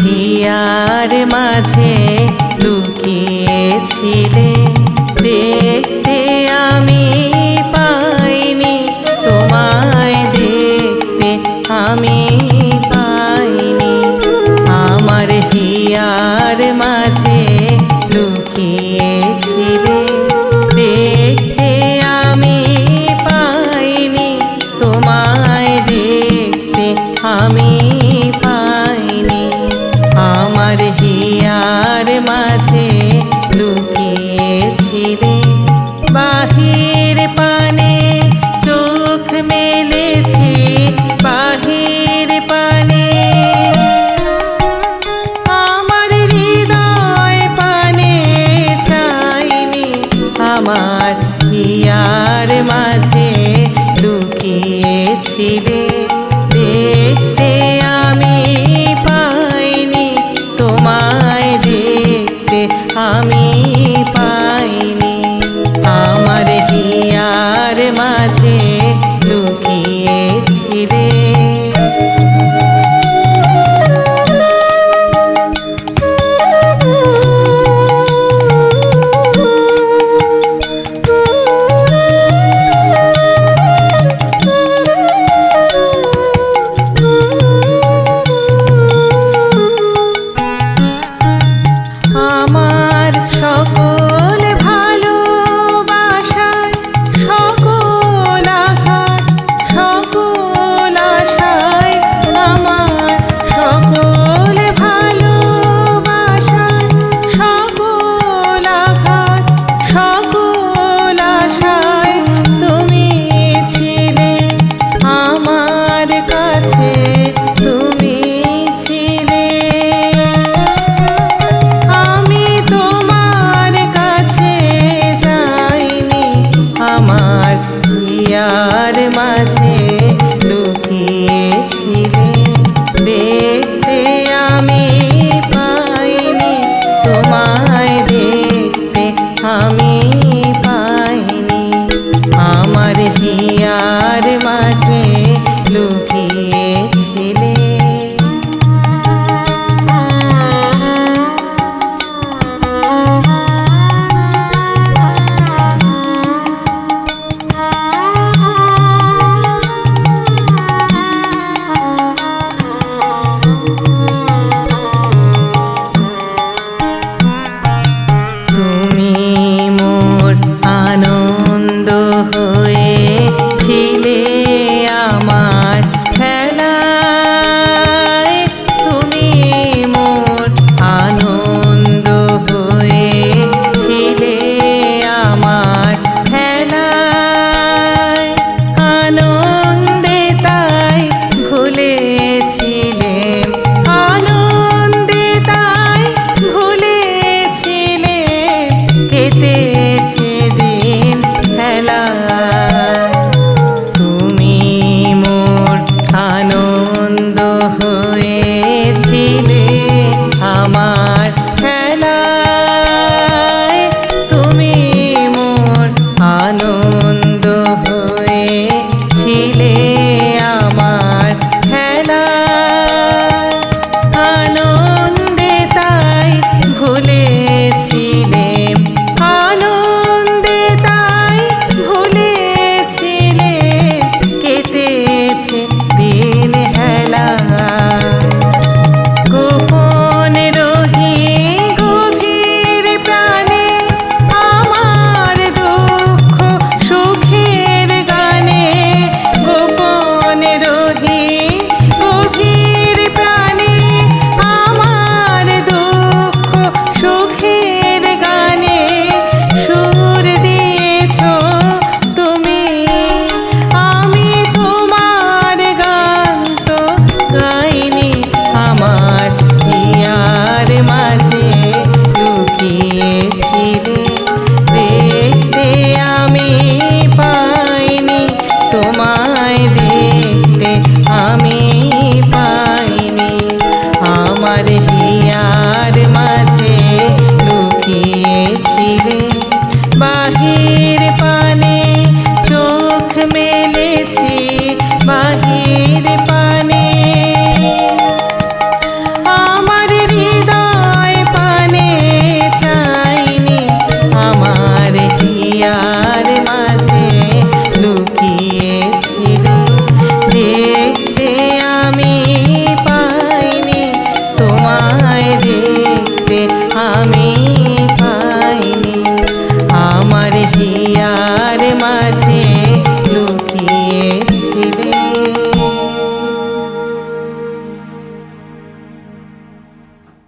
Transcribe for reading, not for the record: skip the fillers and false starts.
here মাঝে লুকিয়েছিলে দেখতে আমি পাইনি তোমায় দেখতে আমি পাইনি আমার হিয়ার মাঝে লুকিয়েছিলে দেখতে আমি পাইনি তোমায় দেখতে আমি পাইনি আমার হিয়ার মাঝে লুকিয়েছিলে বাহির পানে চোখ মেলেছি বাহির পানে আমার হৃদয় পানে চাইনি আমার হিয়ার মাঝে লুকিয়েছিলে দেখতে আমি পাইনি তোমায় দেখতে আমি পাইনি আমার হিয়ার মাঝে লুকিয়েছিলে আমার সকল ভালোবাসায় সকল আঘাত সকল আশায় আমার সকল ভালোবাসায় সকল আঘাত সকল আশায় তুমি ছিলে আমার কাছে তুমি ছিলে আমি তোমার কাছে যাইনি আমার হিয়ার মাঝে লুকিয়েছিলে দেখতে আমি পাইনি তোমায় দেখতে আমি পাইনি আমার হিয়ার মাঝে লুকিয়েছিলে শাহির পানে চোখ মেলে